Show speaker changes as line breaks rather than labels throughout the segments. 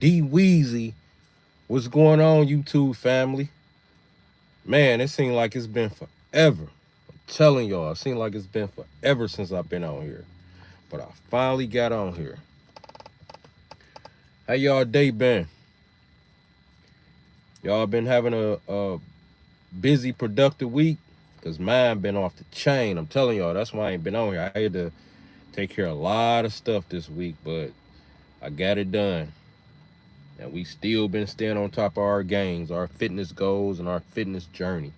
D Weezy. What's going on, YouTube family? Man, it seemed like it's been forever. I'm telling y'all, it seemed like it's been forever since I've been on here. But I finally got on here. How y'all day been? Y'all been having a busy, productive week? Because mine been off the chain. I'm telling y'all, that's why I ain't been on here. I had to take care of a lot of stuff this week, but I got it done. And we still been staying on top of our games, our fitness goals, and our fitness journey.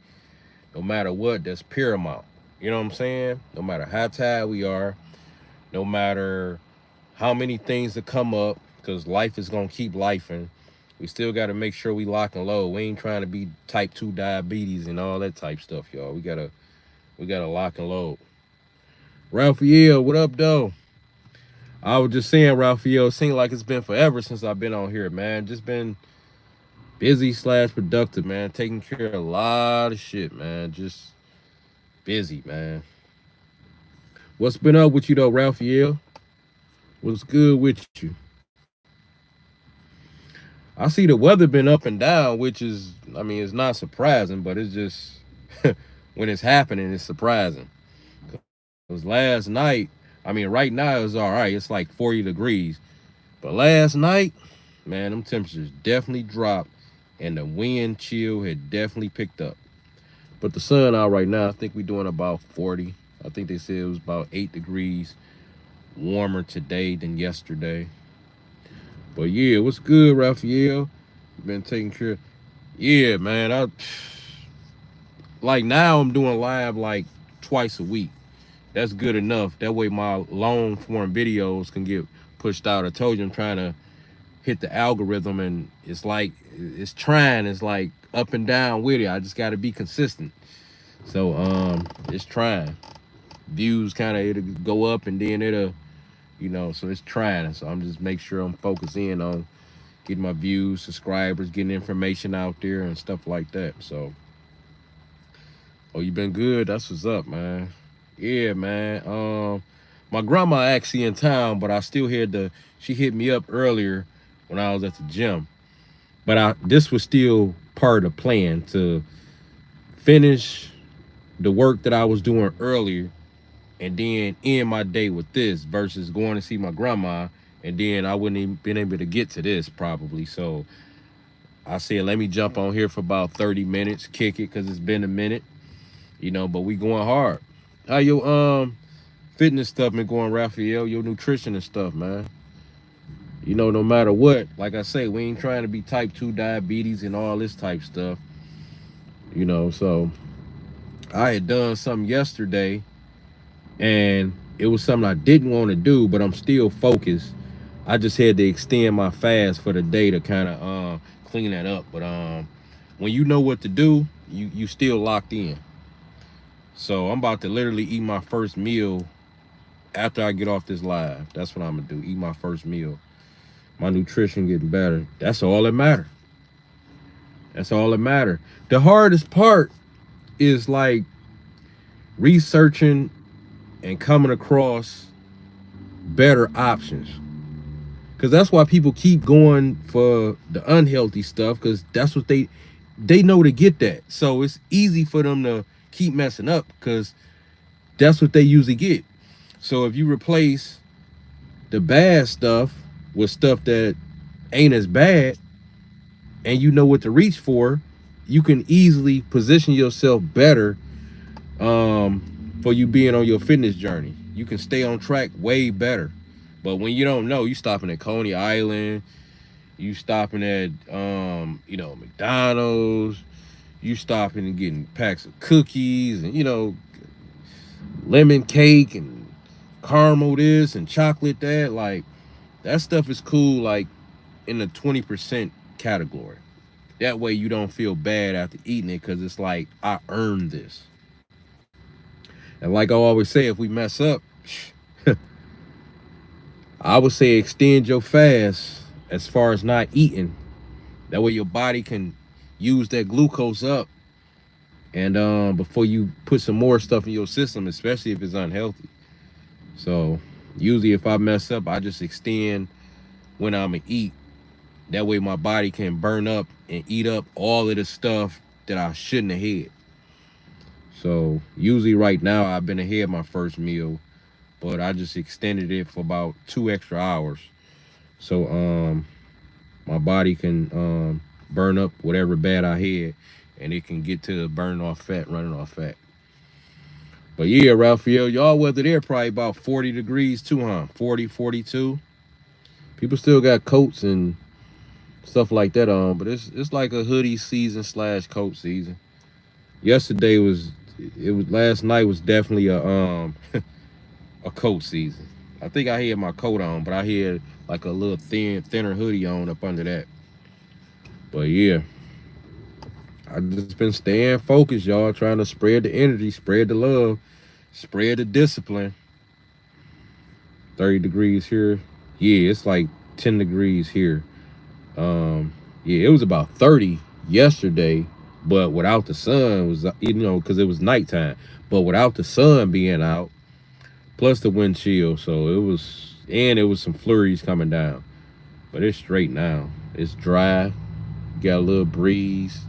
No matter what, that's paramount. You know what I'm saying? No matter how tired we are, no matter how many things that come up, because life is gonna keep lifing. We still got to make sure we lock and load. We ain't trying to be type 2 diabetes and all that type stuff, y'all. We gotta lock and load. Raphael, what up, though? I was just saying, Raphael, it seems like it's been forever since I've been on here, man. Just been busy slash productive, man. Taking care of a lot of shit, man. Just busy, man. What's been up with you though, Raphael? What's good with you? I see the weather been up and down, which is, I mean, it's not surprising, but it's just when it's happening, it's surprising. Because last night, I mean, right now it's all right. It's like 40 degrees. But last night, man, them temperatures definitely dropped and the wind chill had definitely picked up. But the sun out right now, I think we're doing about 40. I think they said it was about 8 degrees warmer today than yesterday. But yeah, what's good, Raphael? Been taking care. Yeah, man. I like now I'm doing live like twice a week. That's good enough. That way my long form videos can get pushed out. I told you I'm trying to hit the algorithm and it's like it's trying, it's like up and down with it. I just gotta be consistent. So it's trying. Views kind of it'll go up and then it'll so it's trying. So I'm just make sure I'm focusing on getting my views, subscribers, getting information out there and stuff like that. So, oh, you been good? That's what's up, man. Yeah, man. My grandma actually in town, but I still had to. She hit me up earlier when I was at the gym, but this was still part of the plan to finish the work that I was doing earlier and then end my day with this versus going to see my grandma and then I wouldn't even been able to get to this probably. So I said, let me jump on here for about 30 minutes, kick it because it's been a minute, but we going hard. How your fitness stuff been going, Raphael? Your nutrition and stuff, man. No matter what, like I say, we ain't trying to be type 2 diabetes and all this type stuff, so I had done something yesterday and it was something I didn't want to do, but I'm still focused. I just had to extend my fast for the day to kind of clean that up. But when you know what to do, you still locked in. So I'm about to literally eat my first meal after I get off this live. That's what I'm gonna do. Eat my first meal. My nutrition getting better. That's all that matter. That's all that matter. The hardest part is like researching and coming across better options. Cause that's why people keep going for the unhealthy stuff, cause that's what they know to get that. So it's easy for them to keep messing up because that's what they usually get. So if you replace the bad stuff with stuff that ain't as bad and you know what to reach for, you can easily position yourself better for you being on your fitness journey. You can stay on track way better. But when you don't know, you stopping at Coney Island, you stopping at McDonald's, you stopping and getting packs of cookies and lemon cake and caramel this and chocolate that. Like that stuff is cool like in the 20% category. That way you don't feel bad after eating it because it's like I earned this. And like I always say, if we mess up, I would say extend your fast as far as not eating. That way your body can use that glucose up and before you put some more stuff in your system, especially if it's unhealthy. So usually if I mess up, I just extend when I'm gonna eat That way my body can burn up and eat up all of the stuff that I shouldn't have had. So usually right now I've been ahead my first meal, but I just extended it for about 2 extra hours. So my body can burn up whatever bad I had, and it can get to burning off fat, running off fat. But yeah, Raphael, y'all weather there probably about 40 degrees too, huh? 40, 42. People still got coats and stuff like that on, but it's like a hoodie season slash coat season. Yesterday was it was last night was definitely a coat season. I think I had my coat on, but I had like a little thinner hoodie on up under that. But yeah, I just been staying focused, y'all, trying to spread the energy, spread the love, spread the discipline. 30 degrees here. Yeah, it's like 10 degrees here. Yeah, it was about 30 yesterday, but without the sun was because it was nighttime. But without the sun being out, plus the wind chill, so it was some flurries coming down. But it's straight now. It's dry. Got a little breeze,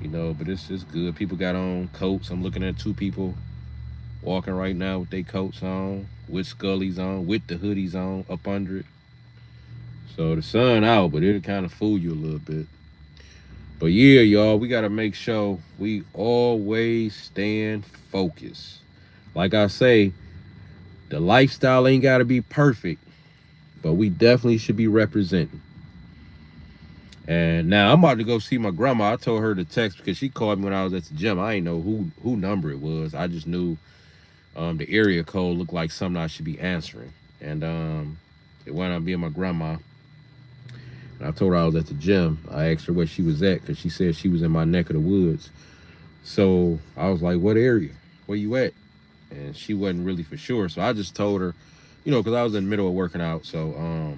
but it's good. People got on coats. I'm looking at two people walking right now with their coats on, with scullies on, with the hoodies on, up under it. So the sun out, but it'll kind of fool you a little bit. But yeah, y'all, we gotta make sure we always stand focused. Like I say, the lifestyle ain't gotta be perfect, but we definitely should be representing. And now I'm about to go see my grandma. I told her to text because she called me when I was at the gym. I didn't know who number it was. I just knew the area code looked like something I should be answering. And it wound up being my grandma. And I told her I was at the gym. I asked her where she was at because she said she was in my neck of the woods. So I was like, what area? Where you at? And she wasn't really for sure. So I just told her, because I was in the middle of working out. So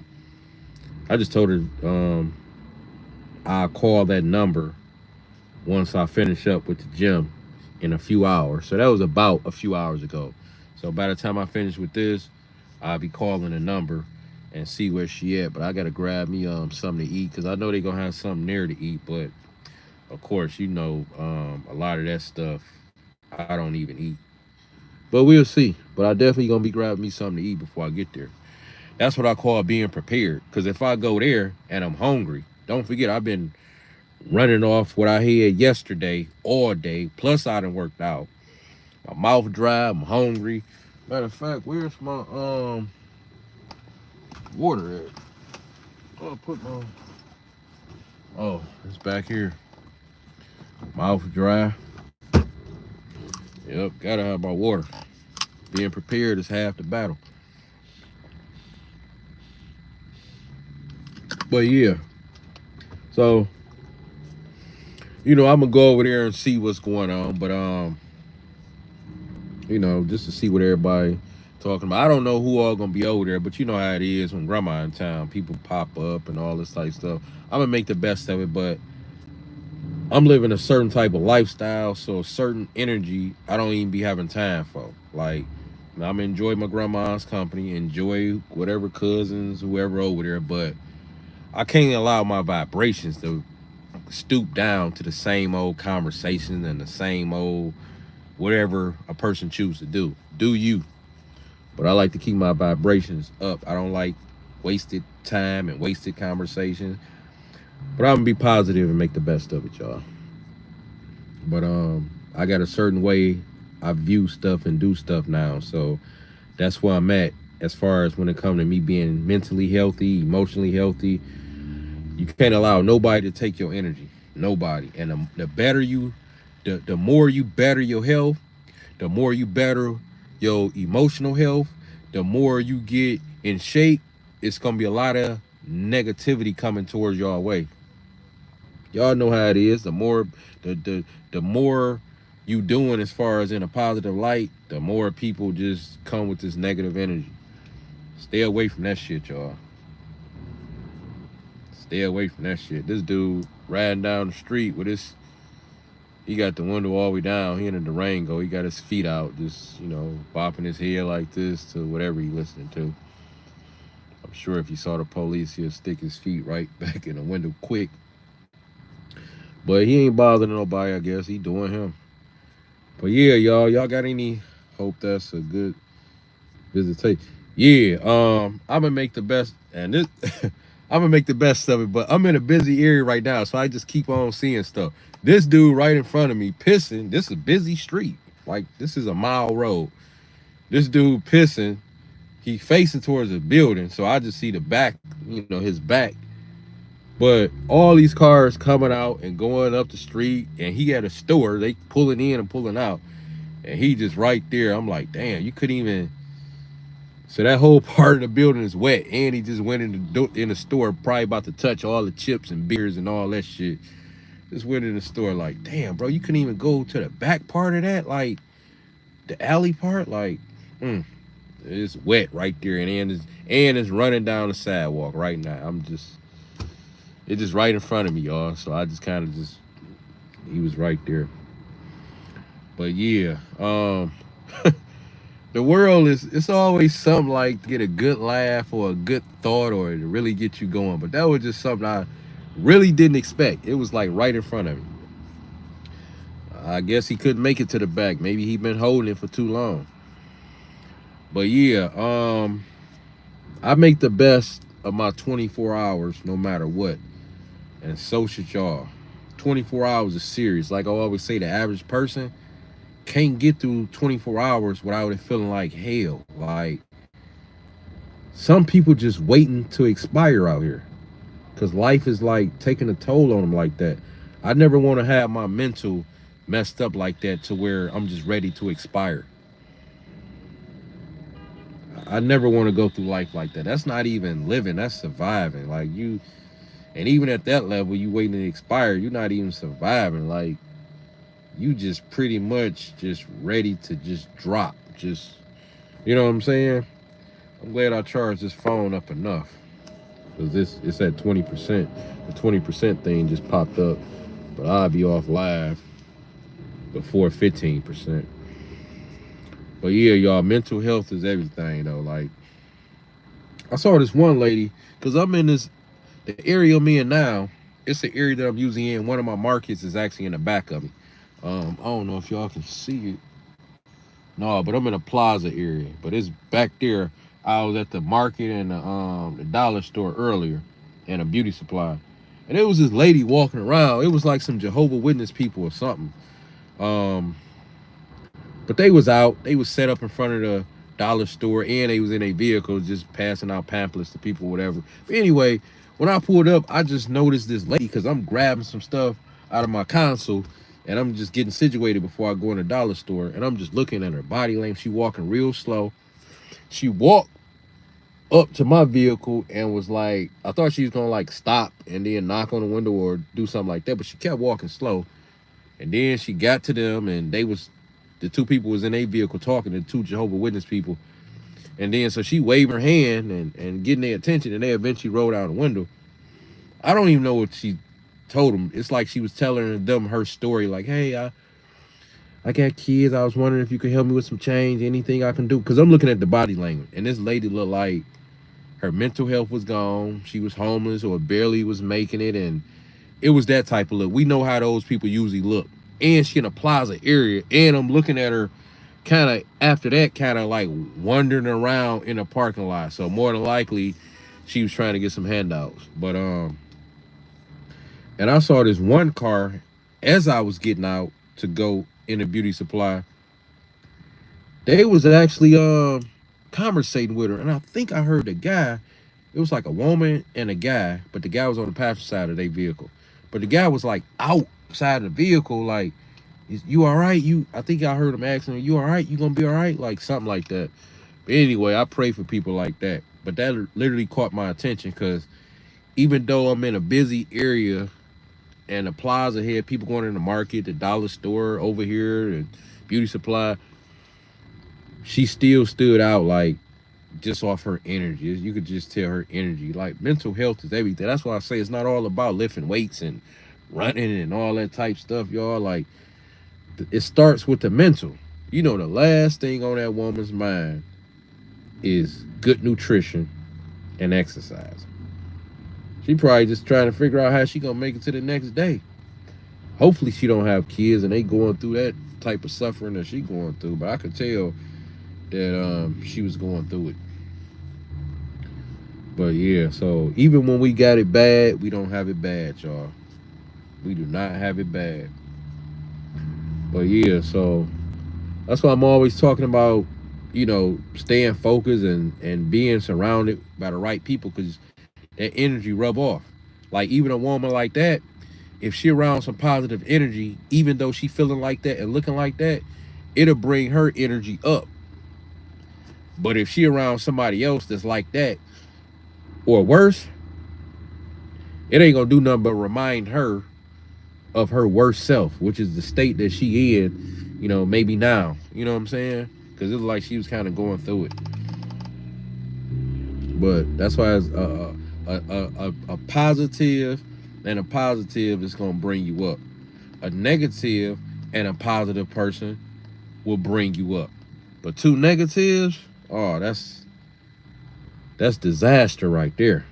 I just told her I'll call that number once I finish up with the gym in a few hours. So that was about a few hours ago. So by the time I finish with this, I'll be calling the number and see where she at. But I gotta grab me something to eat because I know they gonna have something there to eat. But of course, a lot of that stuff I don't even eat. But we'll see. But I definitely gonna be grabbing me something to eat before I get there. That's what I call being prepared. Because if I go there and I'm hungry, don't forget I've been running off what I had yesterday all day. Plus I done worked out. My mouth dry. I'm hungry. Matter of fact, where's my water at? Oh, I put my. Oh, it's back here. Mouth dry. Yep, gotta have my water. Being prepared is half the battle. But yeah, so I'm gonna go over there and see what's going on. But just to see what everybody talking about. I don't know who all gonna be over there, but you know how it is when grandma in town. People pop up and all this type of stuff. I'm gonna make the best of it, but I'm living a certain type of lifestyle, so a certain energy I don't even be having time for. Like, I'm gonna enjoy my grandma's company, enjoy whatever cousins, whoever over there, but I can't allow my vibrations to stoop down to the same old conversations and the same old whatever a person chooses to do. Do you? But I like to keep my vibrations up. I don't like wasted time and wasted conversations. But I'm gonna be positive and make the best of it, y'all. But I got a certain way I view stuff and do stuff now. So that's where I'm at as far as when it comes to me being mentally healthy, emotionally healthy. You can't allow nobody to take your energy. Nobody. And the better you, the more you better your health, the more you better your emotional health, the more you get in shape, it's gonna be a lot of negativity coming towards your way. Y'all know how it is. The more you doing as far as in a positive light, the more people just come with this negative energy. Stay away from that shit, y'all. Stay away from that shit. This dude riding down the street with his, he got the window all the way down. He in a Durango. He got his feet out, just bopping his head like this to whatever he listening to. I'm sure if he saw the police, he'll stick his feet right back in the window quick. But he ain't bothering nobody, I guess. He doing him. But yeah, y'all got any hope that's a good visitation? Yeah, I'm gonna make the best and this I'm gonna make the best of it, but I'm in a busy area right now, so I just keep on seeing stuff. This dude right in front of me pissing. This is a busy street. Like this is a mile road. This dude pissing. He facing towards a building, so I just see the back, his back. But all these cars coming out and going up the street, and he had a store. They pulling in and pulling out, and he just right there. I'm like, damn, you couldn't even. So that whole part of the building is wet, and he just went in the store, probably about to touch all the chips and beers and all that shit. Just went in the store, like, damn, bro, you couldn't even go to the back part of that, like the alley part, like, it's wet right there, and it's running down the sidewalk right now. It's just right in front of me, y'all. So I just kind of he was right there. But yeah, the world it's always something like to get a good laugh or a good thought or to really get you going. But that was just something I really didn't expect. It was like right in front of me. I guess he couldn't make it to the back. Maybe he been holding it for too long. But yeah, I make the best of my 24 hours no matter what. And so should y'all. 24 hours is serious. Like I always say, the average person can't get through 24 hours without it feeling like hell. Like some people just waiting to expire out here because life is like taking a toll on them like that. I never want to have my mental messed up like that to where I'm just ready to expire. I never want to go through life like that. That's not even living, that's surviving. Like you, and even at that level, you waiting to expire, you're not even surviving. Like you just pretty much just ready to just drop. Just, you know what I'm saying? I'm glad I charged this phone up enough. Because it's at 20%. The 20% thing just popped up. But I'll be off live before 15%. But yeah, y'all, mental health is everything though. Like I saw this one lady, because I'm in the area I'm in now, it's the area that I'm usually in. One of my markets is actually in the back of me. I don't know if y'all can see it. No, but I'm in a plaza area. But it's back there. I was at the market and the dollar store earlier and a beauty supply. And there was this lady walking around. It was like some Jehovah Witness people or something. Um, but they was out. They was set up in front of the dollar store and they was in a vehicle just passing out pamphlets to people, whatever. But anyway, when I pulled up, I just noticed this lady because I'm grabbing some stuff out of my console and I'm just getting situated before I go in the dollar store. And I'm just looking at her body language. She walking real slow. She walked up to my vehicle and was like, I thought she was gonna like stop and then knock on the window or do something like that, but she kept walking slow. And then she got to them and the two people was in a vehicle talking to two Jehovah Witness people. And then so she waved her hand and getting their attention and they eventually rolled out the window. I don't even know what she told them. It's like she was telling them her story, like, hey, I got kids. I was wondering if you could help me with some change, anything I can do. Because I'm looking at the body language. And this lady looked like her mental health was gone. She was homeless or barely was making it. And it was that type of look. We know how those people usually look. And she in a plaza area. And I'm looking at her kind of after that, kind of like wandering around in a parking lot. So more than likely, she was trying to get some handouts. But and I saw this one car as I was getting out to go in a beauty supply. They was actually conversating with her, and I think I heard the guy. It was like a woman and a guy, but the guy was on the passenger side of their vehicle. But the guy was like outside the vehicle, like, you all right? I think I heard him asking, you all right? You gonna be all right? Like something like that. But anyway, I pray for people like that. But that literally caught my attention because even though I'm in a busy area and the plaza had people going in the market, the dollar store over here, and beauty supply, she still stood out like just off her energy. You could just tell her energy. Like mental health is everything. That's why I say it's not all about lifting weights and running and all that type stuff, y'all. Like it starts with the mental. The last thing on that woman's mind is good nutrition and exercising. She probably just trying to figure out how she gonna make it to the next day. Hopefully she don't have kids and they going through that type of suffering that she going through. But I could tell that she was going through it. But yeah, so even when we got it bad, we don't have it bad, y'all. We do not have it bad. But yeah, so that's why I'm always talking about, staying focused and being surrounded by the right people, because that energy rub off. Like even a woman like that, if she around some positive energy, even though she feeling like that and looking like that, it'll bring her energy up. But if she around somebody else that's like that or worse, it ain't gonna do nothing but remind her of her worst self, which is the state that she in, maybe now. You know what I'm saying? Because it was like she was kind of going through it. But that's why it's a positive and a positive is gonna bring you up. A negative and a positive person will bring you up. But two negatives, oh, that's disaster right there.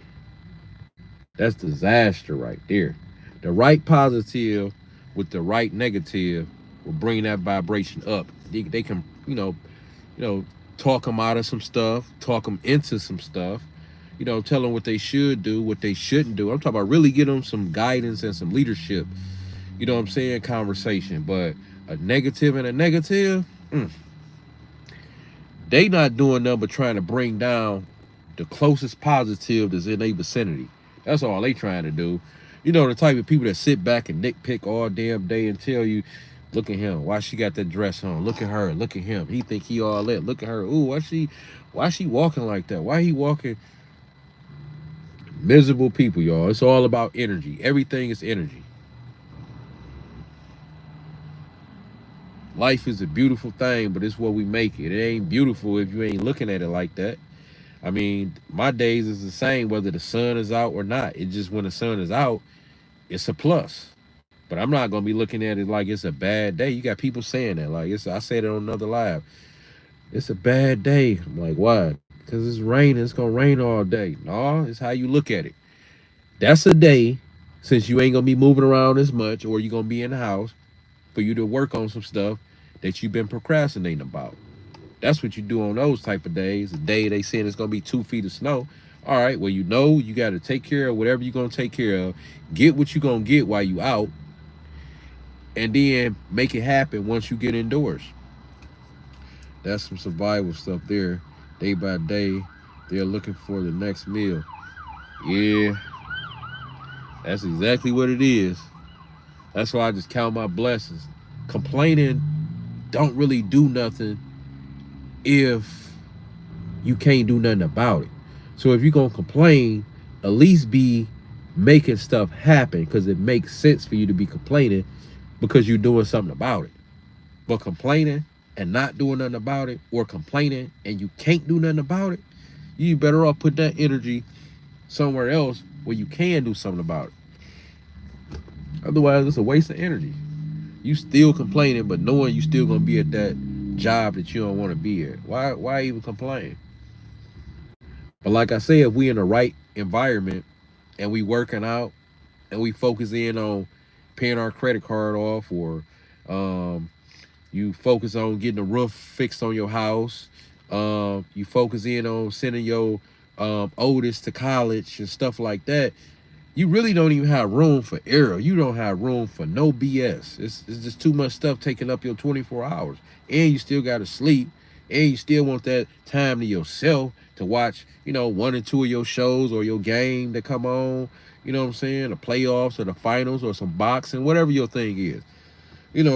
That's disaster right there. The right positive with the right negative will bring that vibration up. They can, you know, talk them out of some stuff, talk them into some stuff, tell them what they should do, what they shouldn't do. I'm talking about really give them some guidance and some leadership, you know what I'm saying, conversation. But a negative and a negative, they not doing nothing but trying to bring down the closest positive that's in their vicinity. That's all they trying to do. The type of people that sit back and nitpick all damn day and tell you, look at him, why she got that dress on? Look at her, look at him. He think he all that. Look at her. Ooh, why she walking like that? Why he walking? Miserable people, y'all. It's all about energy. Everything is energy. Life is a beautiful thing, but it's what we make it. It ain't beautiful if you ain't looking at it like that. I mean, my days is the same whether the sun is out or not. It just when the sun is out, it's a plus. But I'm not gonna be looking at it like it's a bad day. You got people saying that. Like I said it on another live. It's a bad day. I'm like, why? Because it's raining. It's gonna rain all day. No, it's how you look at it. That's a day, since you ain't gonna be moving around as much, or you're gonna be in the house, for you to work on some stuff that you've been procrastinating about. That's what you do on those type of days. The day they saying it's gonna be 2 feet of snow. All right, well, you got to take care of whatever you're gonna take care of. Get what you're gonna get while you out, and then make it happen once you get indoors. That's some survival stuff there. Day by day, they're looking for the next meal. Yeah, that's exactly what it is. That's why I just count my blessings. Complaining don't really do nothing if you can't do nothing about it. So if you're gonna complain, at least be making stuff happen, because it makes sense for you to be complaining because you're doing something about it. But complaining and not doing nothing about it, or complaining and you can't do nothing about it, you better off put that energy somewhere else where you can do something about it. Otherwise, it's a waste of energy. You still complaining, but knowing you still gonna be at that job that you don't want to be at. Why even complain? But like I said, if we in the right environment and we working out and we focus in on paying our credit card off, or um, you focus on getting the roof fixed on your house, you focus in on sending your oldest to college and stuff like that, you really don't even have room for error. You don't have room for no BS. It's just too much stuff taking up your 24 hours. And you still got to sleep. And you still want that time to yourself to watch, one or two of your shows or your game that come on. You know what I'm saying? The playoffs or the finals or some boxing, whatever your thing is.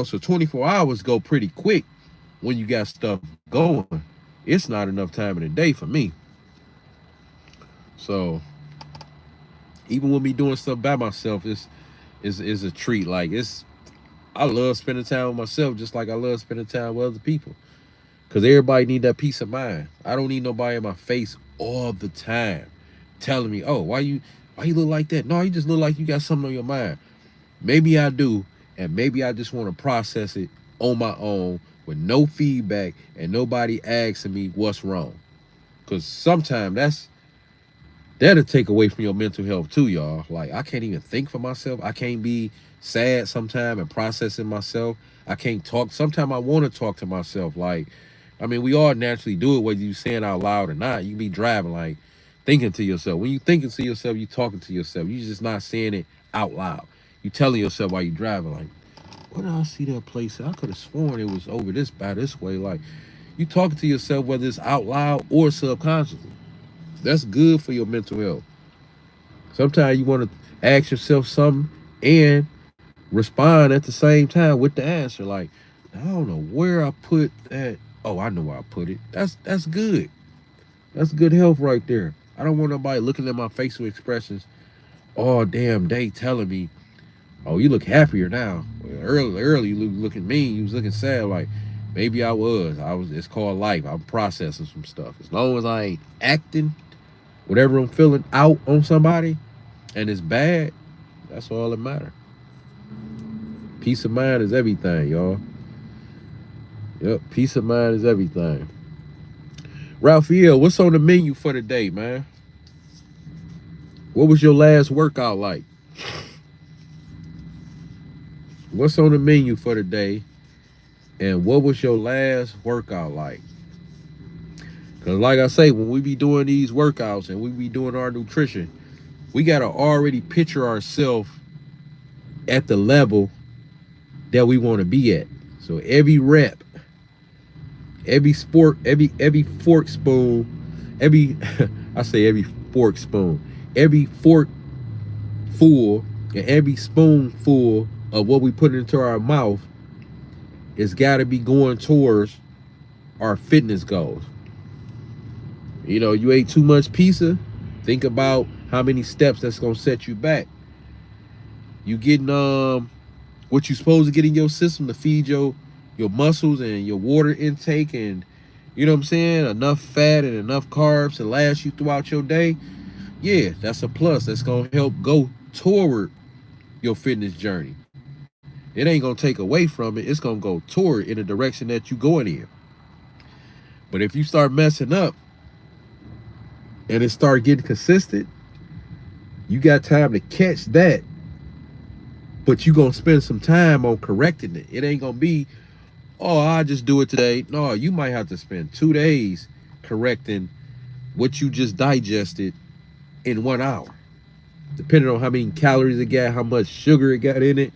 So 24 hours go pretty quick when you got stuff going. It's not enough time in the day for me. So even with me doing stuff by myself, is a treat. Like I love spending time with myself, just like I love spending time with other people. Cause everybody need that peace of mind. I don't need nobody in my face all the time telling me, oh, why you look like that? No, you just look like you got something on your mind. Maybe I do, and maybe I just want to process it on my own with no feedback and nobody asking me what's wrong. Cause sometimes that'll take away from your mental health too, y'all. Like I can't even think for myself. I can't be sad sometime and processing myself. I can't talk. Sometimes I want to talk to myself. Like, I mean, we all naturally do it, whether you saying out loud or not. You be driving, like thinking to yourself. When you thinking to yourself, you talking to yourself. You just not saying it out loud. You telling yourself while you driving, like, where did I see that place? I could have sworn it was over this by this way. Like, you talking to yourself, whether it's out loud or subconsciously. That's good for your mental health. Sometimes you want to ask yourself something and respond at the same time with the answer. Like, I don't know where I put that. Oh, I know where I put it. That's good. That's good health right there. I don't want nobody looking at my facial expressions all damn day telling me, "Oh, you look happier now." Well, early, you look looking mean. You was looking sad. Like, maybe I was. I was. It's called life. I'm processing some stuff. As long as I ain't acting whatever I'm feeling out on somebody, and it's bad, that's all that matters. Peace of mind is everything, y'all. Yep, peace of mind is everything. Raphael, what's on the menu for the day, man? What was your last workout like? What's on the menu for the day? And what was your last workout like? Because like I say, when we be doing these workouts and we be doing our nutrition, we got to already picture ourselves at the level that we want to be at. So every rep, every sport, every fork spoon, every I say every fork spoon, every fork full and every spoonful of what we put into our mouth it's got to be going towards our fitness goals. You know, you ate too much pizza, think about how many steps that's gonna set you back. You getting what you supposed to get in your system to feed your muscles and your water intake, and you know what I'm saying, enough fat and enough carbs to last you throughout your day. Yeah, that's a plus. That's gonna help go toward your fitness journey. It ain't gonna take away from it. It's gonna go toward in the direction that you going in. But if you start messing up and it start getting consistent, you got time to catch that. But you gonna spend some time on correcting it. It ain't gonna be, oh, I just do it today. No, you might have to spend 2 days correcting what you just digested in 1 hour. Depending on how many calories it got, how much sugar it got in it.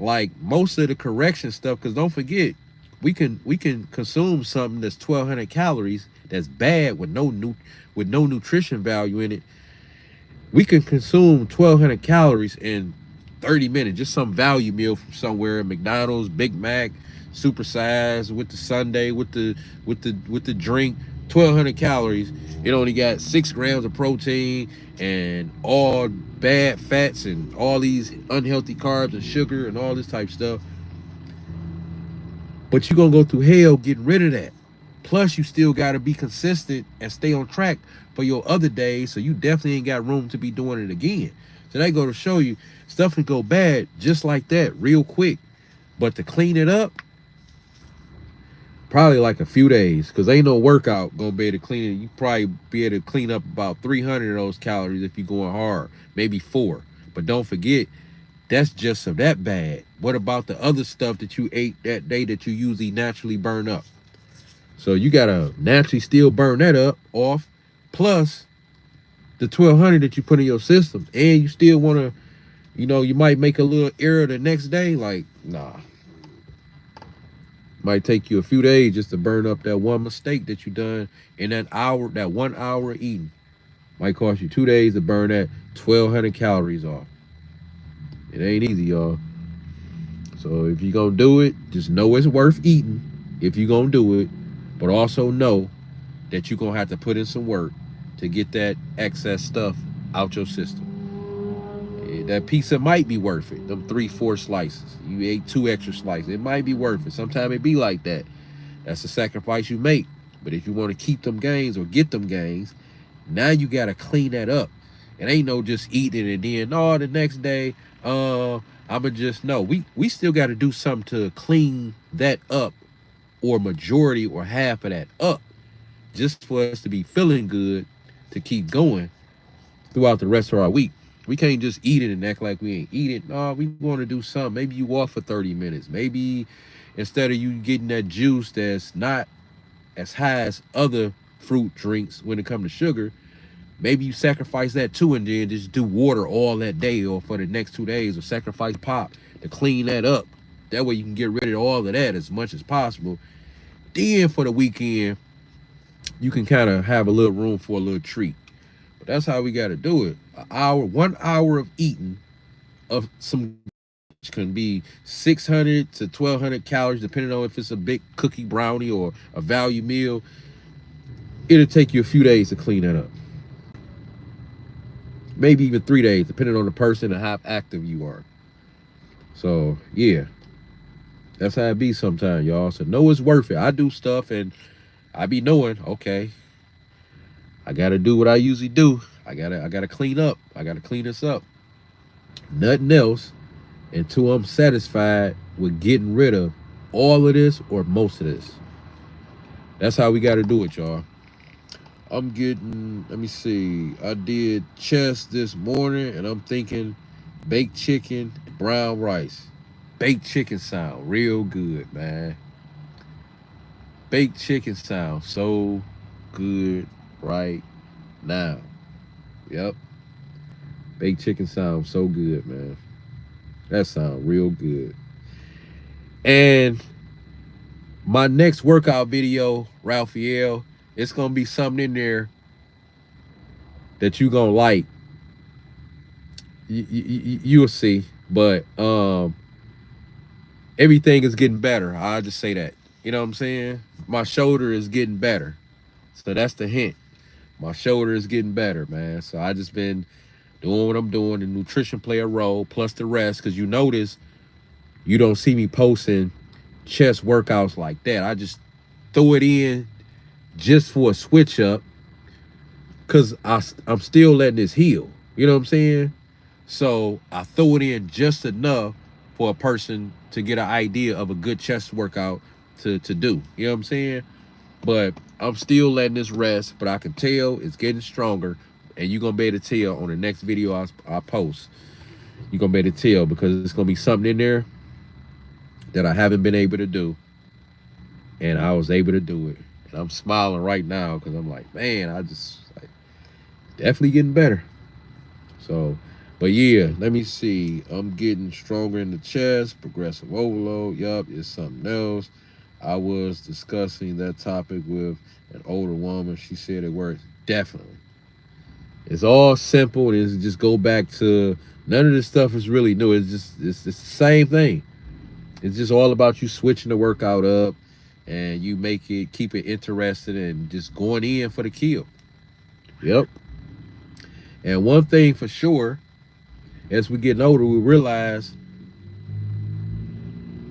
Like most of the correction stuff, because don't forget, we can consume something that's 1,200 calories that's bad with no nutrition value in it. We can consume 1,200 calories in 30 minutes, just some value meal from somewhere, McDonald's, Big Mac, supersized with the sundae, with the drink, 1,200 calories. It only got 6 grams of protein and all bad fats and all these unhealthy carbs and sugar and all this type of stuff. But you're gonna go through hell getting rid of that. Plus, you still gotta be consistent and stay on track for your other days. So you definitely ain't got room to be doing it again. So that go to show you stuff can go bad just like that, real quick. But to clean it up, probably like a few days. Cause ain't no workout gonna be able to clean it. You probably be able to clean up about 300 of those calories if you're going hard, maybe 4. But don't forget, that's just of that bad. What about the other stuff that you ate that day that you usually naturally burn up? So you gotta naturally still burn that up off, plus the 1,200 that you put in your system, and you still wanna, you might make a little error the next day. Like, nah, might take you a few days just to burn up that one mistake that you done in that hour, that 1 hour eating. Might cost you 2 days to burn that 1,200 calories off. It ain't easy, y'all. So if you're gonna do it, just know it's worth eating if you're gonna do it, but also know that you're gonna have to put in some work to get that excess stuff out your system. That pizza might be worth it. Them 3-4 slices. You ate 2 extra slices. It might be worth it. Sometimes it be like that. That's the sacrifice you make. But if you want to keep them gains or get them gains, now you gotta clean that up. It ain't no just eating it and then the next day, I'ma just no. We still gotta do something to clean that up, or majority or half of that up, just for us to be feeling good to keep going. throughout the rest of our week. We can't just eat it and act like we ain't eat it. No, we want to do something. Maybe you walk for 30 minutes. Maybe instead of you getting that juice that's not as high as other fruit drinks when it comes to sugar, maybe you sacrifice that too and then just do water all that day or for the next 2 days, or sacrifice pop to clean that up. That way you can get rid of all of that as much as possible. Then for the weekend, you can kind of have a little room for a little treat. But that's how we got to do it. 1 hour of eating of some which can be 600 to 1200 calories, depending on if it's a big cookie brownie or a value meal. It'll take you a few days to clean that up. Maybe even 3 days, depending on the person and how active you are. So yeah, that's how it be sometimes, y'all. So know it's worth it. I do stuff and I be knowing, okay, I gotta do what I usually do. I gotta clean up. I gotta clean this up. Nothing else until I'm satisfied with getting rid of all of this or most of this. That's how we gotta do it, y'all. I'm getting, let me see, I did chest this morning and I'm thinking baked chicken, brown rice. Baked chicken sound real good, man. Baked chicken sound so good right now. Yep. Baked chicken sounds so good, man. That sounds real good. And my next workout video, Raphael, it's gonna be something in there that you gonna like. You'll see. But everything is getting better. I'll just say that. You know what I'm saying? My shoulder is getting better. So that's the hint. My shoulder is getting better, man. So I just been doing what I'm doing. The nutrition play a role, plus the rest. Because you notice you don't see me posting chest workouts like that. I just throw it in just for a switch up. Because I'm still letting this heal. You know what I'm saying? So I throw it in just enough for a person to get an idea of a good chest workout to do. You know what I'm saying? But I'm still letting this rest, but I can tell it's getting stronger. And you're going to be able to tell on the next video I post. You're going to be able to tell because it's going to be something in there that I haven't been able to do. And I was able to do it. And I'm smiling right now because I'm like, man, I just like, definitely getting better. So, but yeah, let me see. I'm getting stronger in the chest, progressive overload. Yup, it's something else. I was discussing that topic with an older woman. She said it works. Definitely. It's all simple. It's just go back to none of this stuff is really new. It's the same thing. It's just all about you switching the workout up and you keep it interested and just going in for the kill. Yep. And one thing for sure, as we getting older, we realize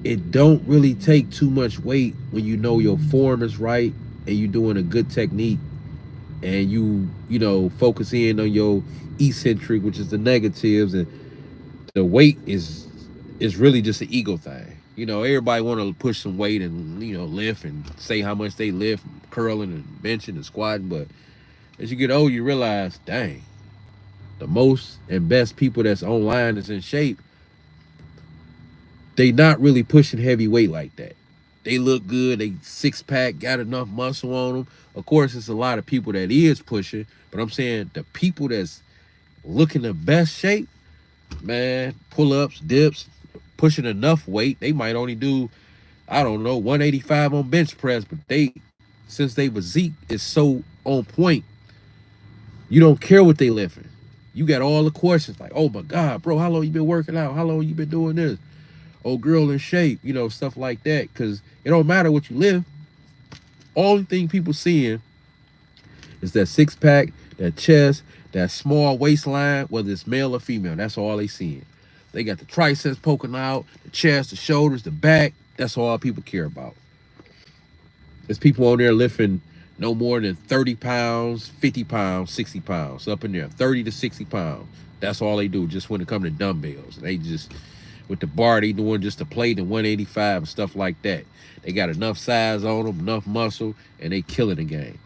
it don't really take too much weight when you know your form is right and you doing a good technique and you know focus in on your eccentric, which is the negatives, and the weight is really just an ego thing. You know, everybody want to push some weight and lift and say how much they lift, curling and benching and squatting, but as you get older, you realize, dang, the most and best people that's online that's in shape, they not really pushing heavy weight like that. They look good. They 6-pack, got enough muscle on them. Of course, it's a lot of people that is pushing, but I'm saying the people that's looking the best shape, man, pull-ups, dips, pushing enough weight. They might only do, I don't know, 185 on bench press, but since they physique is so on point, you don't care what they lifting. You got all the questions like, oh my God, bro, how long you been working out? How long you been doing this? Oh, girl in shape, stuff like that. Because it don't matter what you lift. Only thing people seeing is that 6-pack, that chest, that small waistline, whether it's male or female. That's all they seeing. They got the triceps poking out, the chest, the shoulders, the back. That's all people care about. There's people on there lifting no more than 30 pounds, 50 pounds, 60 pounds, up in there, 30 to 60 pounds. That's all they do just when it comes to dumbbells. They just, with the bar, they doing just a plate and 185 and stuff like that. They got enough size on them, enough muscle, and they killing the game.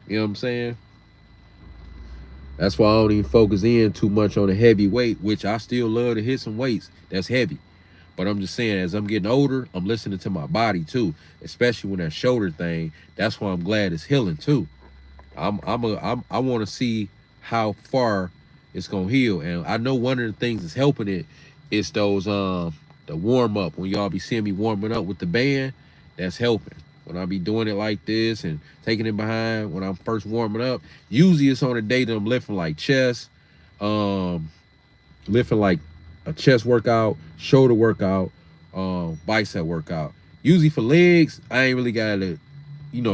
You know what I'm saying? That's why I don't even focus in too much on the heavy weight, which I still love to hit some weights that's heavy. But I'm just saying, as I'm getting older, I'm listening to my body too, especially when that shoulder thing. That's why I'm glad it's healing too. I want to see how far it's gonna heal, and I know one of the things that's helping it is those the warm up. When y'all be seeing me warming up with the band, that's helping. When I be doing it like this and taking it behind when I'm first warming up, usually it's on a day that I'm lifting like chest, um, lifting like a chest workout, shoulder workout, bicep workout. Usually for legs, I ain't really gotta,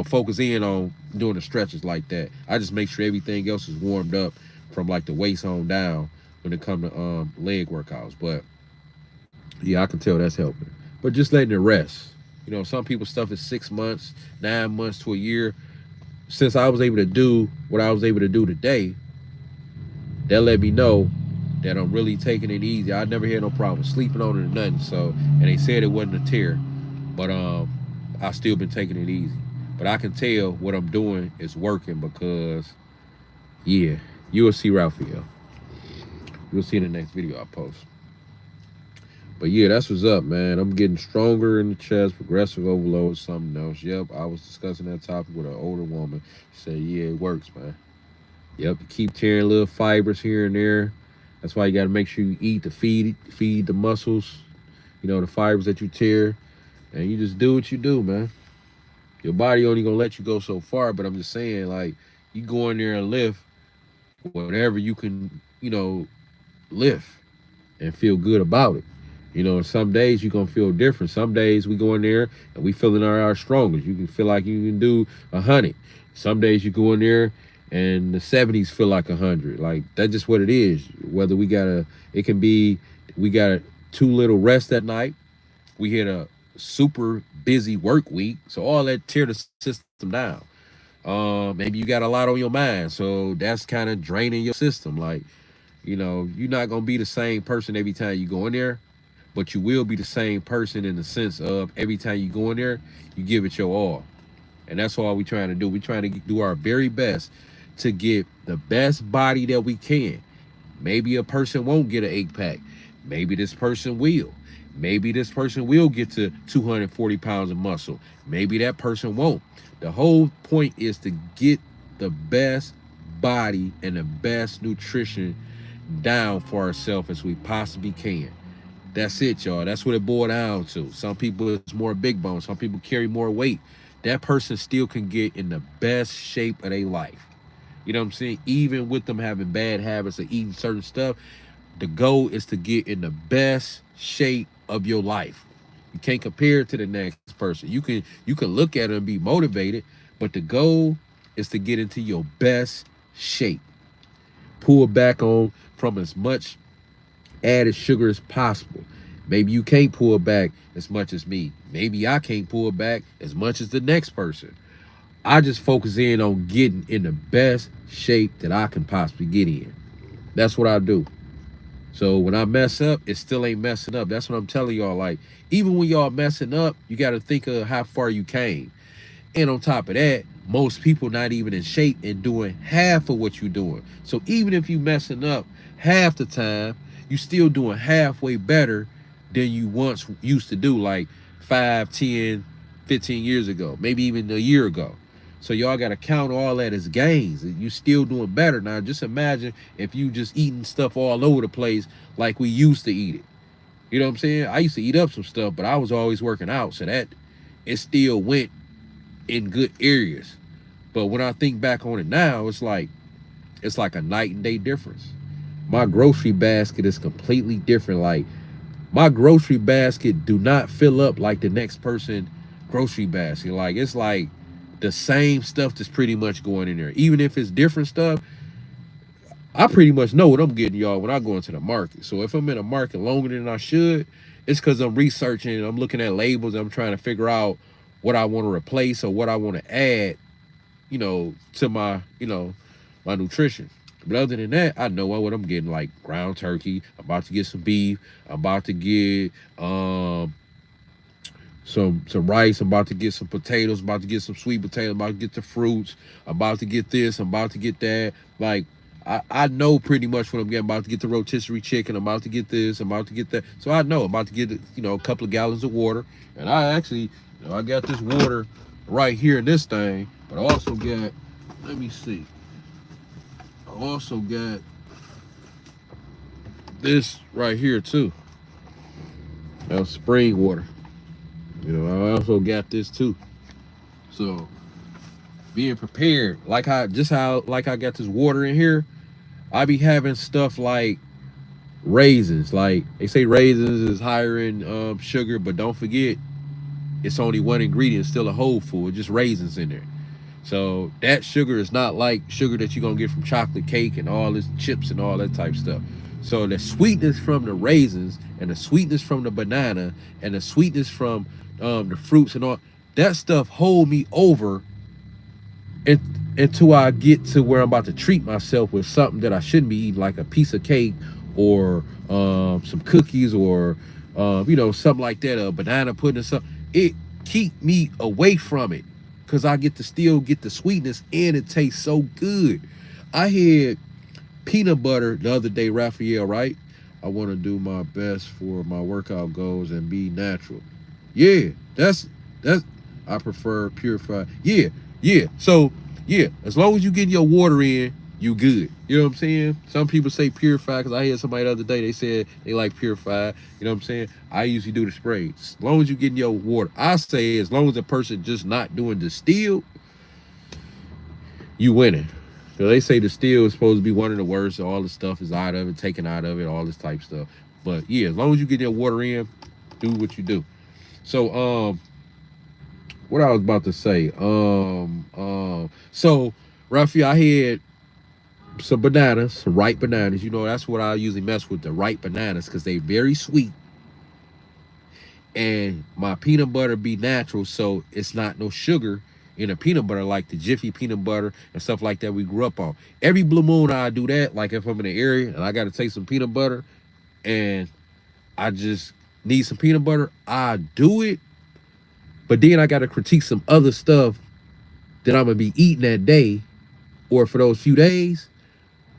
focus in on doing the stretches like that. I just make sure everything else is warmed up from like the waist on down when it comes to leg workouts. But yeah, I can tell that's helping. But just letting it rest. Some people stuff is 6 months, 9 months to a year. Since I was able to do what I was able to do today, that let me know that I'm really taking it easy. I never had no problem sleeping on it or nothing. So, and they said it wasn't a tear, but I still been taking it easy. But I can tell what I'm doing is working because, yeah, you will see Raphael. You'll see in the next video I post. But yeah, that's what's up, man. I'm getting stronger in the chest. Progressive overload is something else. Yep, I was discussing that topic with an older woman. She said, yeah, it works, man. Yep, you keep tearing little fibers here and there. That's why you got to make sure you eat to feed the muscles, the fibers that you tear. And you just do what you do, man. Your body only gonna let you go so far, but I'm just saying, like, you go in there and lift whatever you can, lift and feel good about it. Some days you're gonna feel different. Some days we go in there and we feeling our strongest. You can feel like you can do 100. Some days you go in there and the 70s feel like 100. Like that's just what it is. Whether it can be we got too little rest at night. We hit a super busy work week, so all that tear the system down. Maybe you got a lot on your mind, so that's kind of draining your system. Like, you're not gonna be the same person every time you go in there, but you will be the same person in the sense of every time you go in there, you give it your all. And that's all we're trying to do. We're trying to do our very best to get the best body that we can. Maybe a person won't get an 8 pack. Maybe this person will. Maybe this person will get to 240 pounds of muscle. Maybe that person won't. The whole point is to get the best body and the best nutrition down for ourselves as we possibly can. That's it, y'all. That's what it boiled down to. Some people is more big bone. Some people carry more weight. That person still can get in the best shape of their life. You know what I'm saying? Even with them having bad habits of eating certain stuff, the goal is to get in the best shape of your life. You can't compare it to the next person. You can look at it and be motivated, but the goal is to get into your best shape. Pull back on from as much added sugar as possible. Maybe you can't pull back as much as me. Maybe I can't pull back as much as the next person. I just focus in on getting in the best shape that I can possibly get in. That's what I do. So when I mess up, it still ain't messing up. That's what I'm telling y'all. Like, even when y'all messing up, you got to think of how far you came. And on top of that, most people not even in shape and doing half of what you're doing. So even if you messing up half the time, you still doing halfway better than you once used to do, like 5, 10, 15 years ago, maybe even a year ago. So y'all got to count all that as gains. You still doing better. Now just imagine if you just eating stuff all over the place like we used to eat it. You know what I'm saying? I used to eat up some stuff, but I was always working out. So that it still went in good areas. But when I think back on it now, it's like a night and day difference. My grocery basket is completely different. Like my grocery basket do not fill up like the next person grocery basket. Like it's like the same stuff that's pretty much going in there. Even if it's different stuff, I pretty much know what I'm getting, y'all, when I go into the market. So if I'm in a market longer than I should, it's because I'm researching, I'm looking at labels, I'm trying to figure out what I want to replace or what I want to add, to my, my nutrition. But other than that, I know what I'm getting, like ground turkey. I'm about to get some beef. I'm about to get some rice. I'm about to get some potatoes. I'm about to get some sweet potatoes. I'm about to get the fruits. I'm about to get this. I'm about to get that. Like I know pretty much what I'm getting. I'm about to get the rotisserie chicken. I'm about to get this. I'm about to get that. So I know I'm about to get, a couple of gallons of water. And I actually, I got this water right here in this thing. But I also got, let me see. I also got this right here too. That's spring water. I also got this too. So being prepared, like I got this water in here, I be having stuff like raisins. Like they say raisins is higher in sugar, but don't forget it's only one ingredient, still a whole food, just raisins in there. So that sugar is not like sugar that you're gonna get from chocolate cake and all this chips and all that type of stuff. So the sweetness from the raisins and the sweetness from the banana and the sweetness from the fruits and all that stuff hold me over and, until I get to where I'm about to treat myself with something that I shouldn't be eating, like a piece of cake or some cookies or something like that, a banana pudding or something. It keep me away from it because I get to still get the sweetness and it tastes so good. I had peanut butter the other day, Raphael, right? I want to do my best for my workout goals and be natural. Yeah, that's I prefer purified. Yeah, yeah. So yeah, as long as you get your water in, you good. You know what I'm saying? Some people say purified because I had somebody the other day, they said they like purified. You know what I'm saying? I usually do the spray. As long as you get in your water. I say as long as the person just not doing distilled, you winning. So they say the steel is supposed to be one of the worst. All the stuff is out of it, taken out of it, all this type stuff. But yeah, as long as you get your water in, do what you do. So what I was about to say. So Raphael, I had some bananas, some ripe bananas. That's what I usually mess with, the ripe bananas, because they very sweet. And my peanut butter be natural, so it's not no sugar in a peanut butter like the Jiffy peanut butter and stuff like that we grew up on. Every blue moon I do that, like if I'm in the area and I gotta take some peanut butter and I just need some peanut butter, I do it. But then I gotta critique some other stuff that I'm gonna be eating that day or for those few days,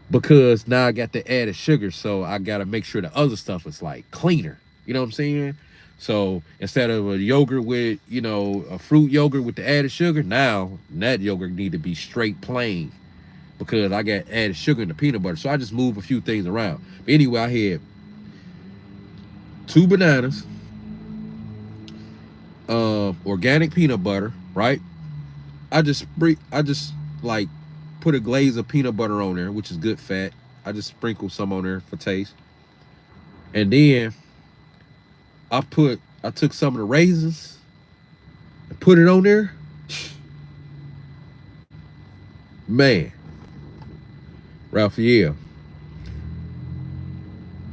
because now I got the added sugar, so I gotta make sure the other stuff is like cleaner. You know what I'm saying? So instead of a yogurt with, a fruit yogurt with the added sugar, now that yogurt need to be straight plain because I got added sugar in the peanut butter. So I just move a few things around. But anyway, I had 2 bananas, organic peanut butter, right? I just like put a glaze of peanut butter on there, which is good fat. I just sprinkle some on there for taste. And then I took some of the raisins and put it on there. Man, Raphael,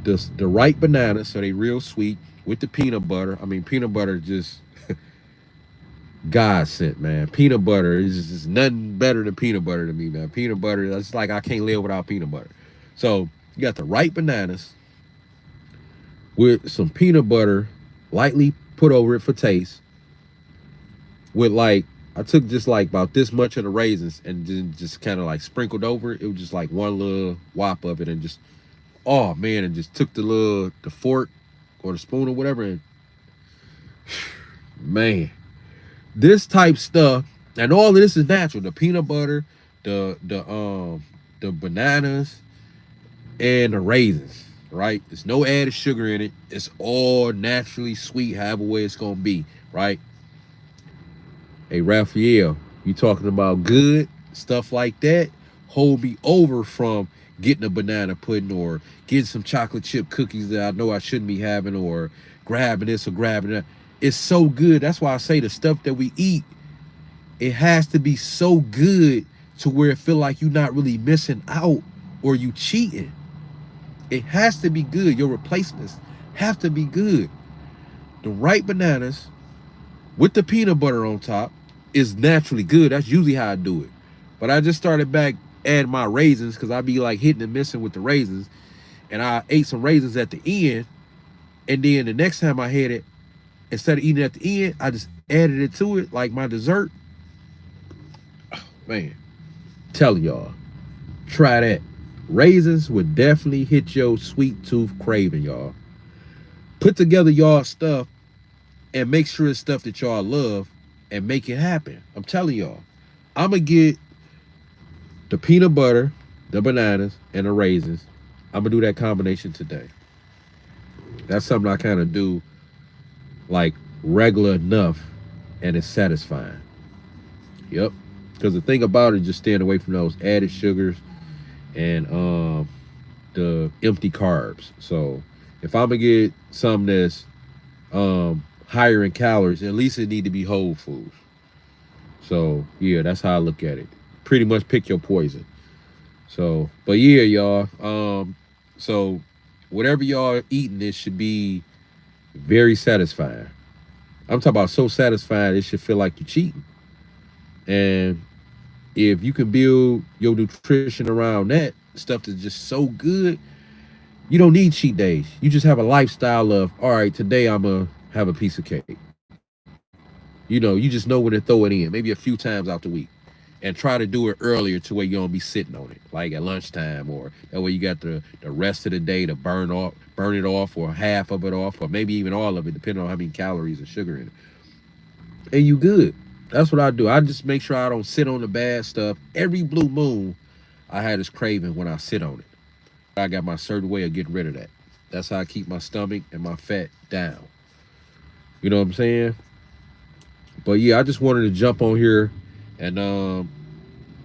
the ripe bananas, so they real sweet with the peanut butter. I mean, peanut butter just God sent, man. Peanut butter is just nothing better than peanut butter to me, man. Peanut butter, that's like I can't live without peanut butter. So you got the ripe bananas with some peanut butter lightly put over it for taste. With like, I took just like about this much of the raisins and then just kind of like sprinkled over it. It was just like one little whop of it and just, oh man, and just took the fork or the spoon or whatever and man, this type stuff, and all of this is natural. The peanut butter, the bananas, and the raisins, right? There's no added sugar in it. It's all naturally sweet, however way it's gonna be, right? Hey Raphael, you talking about good stuff like that? Hold me over from getting a banana pudding or getting some chocolate chip cookies that I know I shouldn't be having or grabbing this or grabbing that. It's so good. That's why I say the stuff that we eat, it has to be so good to where it feel like you're not really missing out or you cheating. It has to be good. Your replacements have to be good. The right bananas with the peanut butter on top is naturally good. That's usually how I do it. But I just started back adding my raisins because I be like hitting and missing with the raisins. And I ate some raisins at the end. And then the next time I had it, instead of eating it at the end, I just added it to it like my dessert. Oh, man, tell y'all, try that. Raisins would definitely hit your sweet tooth craving, y'all. Put together y'all stuff and make sure it's stuff that y'all love and make it happen. I'm telling y'all. I'm going to get the peanut butter, the bananas, and the raisins. I'm going to do that combination today. That's something I kind of do like regular enough and it's satisfying. Yep. Because the thing about it, just staying away from those added sugars and the empty carbs. So if I'm gonna get something that's higher in calories, at least it need to be whole foods. So yeah, that's how I look at it. Pretty much pick your poison. So, but yeah, y'all. So whatever y'all eating, it should be very satisfying. I'm talking about so satisfying it should feel like you're cheating. And if you can build your nutrition around that stuff that's just so good, you don't need cheat days. You just have a lifestyle of, all right, today I'm gonna have a piece of cake. You know, you just know when to throw it in, maybe a few times out the week. And try to do it earlier to where you don't be sitting on it, like at lunchtime, or that way you got the rest of the day to burn it off, or half of it off, or maybe even all of it, depending on how many calories and sugar in it. And you good. That's what I do. I just make sure I don't sit on the bad stuff. Every blue moon, I had this craving when I sit on it. I got my certain way of getting rid of that. That's how I keep my stomach and my fat down. You know what I'm saying? But yeah, I just wanted to jump on here and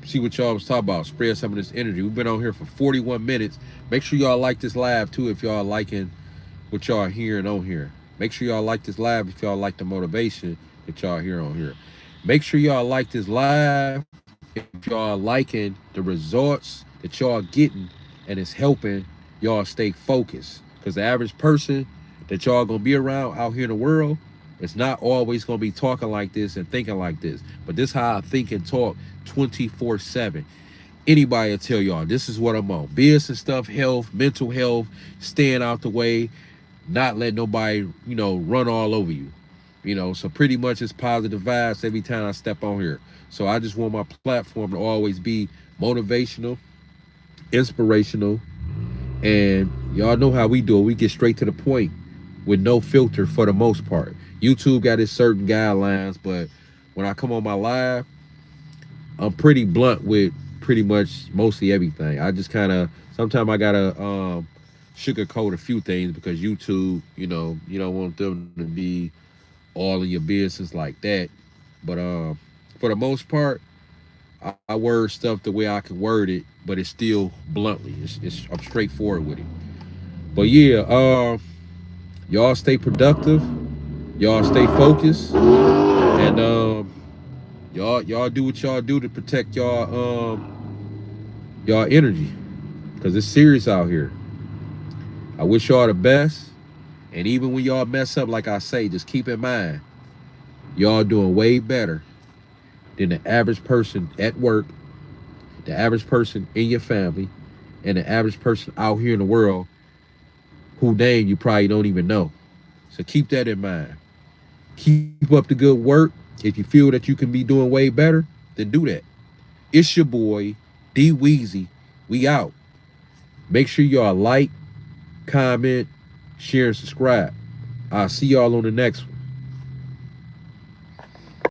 see what y'all was talking about. Spread some of this energy. We've been on here for 41 minutes. Make sure y'all like this live too if y'all liking what y'all hearing on here. Make sure y'all like this live if y'all like the motivation that y'all hear on here. Make sure y'all like this live if y'all liking the results that y'all getting and it's helping y'all stay focused. Because the average person that y'all gonna be around out here in the world, it's not always gonna be talking like this and thinking like this. But this is how I think and talk 24/7. Anybody will tell y'all this is what I'm on. Business stuff, health, mental health, staying out the way, not let nobody, run all over you. So pretty much it's positive vibes every time I step on here. So I just want my platform to always be motivational, inspirational, and y'all know how we do it. We get straight to the point with no filter for the most part. YouTube got its certain guidelines, but when I come on my live, I'm pretty blunt with pretty much mostly everything. I just kind of sometimes I gotta sugarcoat a few things because YouTube, you don't want them to be all in your business like that. But for the most part, I word stuff the way I can word it, but it's still bluntly. I'm straightforward with it. But yeah, y'all stay productive, y'all stay focused, and y'all do what y'all do to protect y'all energy, cause it's serious out here. I wish y'all the best, and even when y'all mess up, like I say, just keep in mind y'all doing way better than the average person at work, the average person in your family, and the average person out here in the world who name you probably don't even know. So keep that in mind. Keep up the good work. If you feel that you can be doing way better, then do that. It's your boy, D Weezy. We out. Make sure y'all like, comment, share, and subscribe. I'll see y'all on the next one.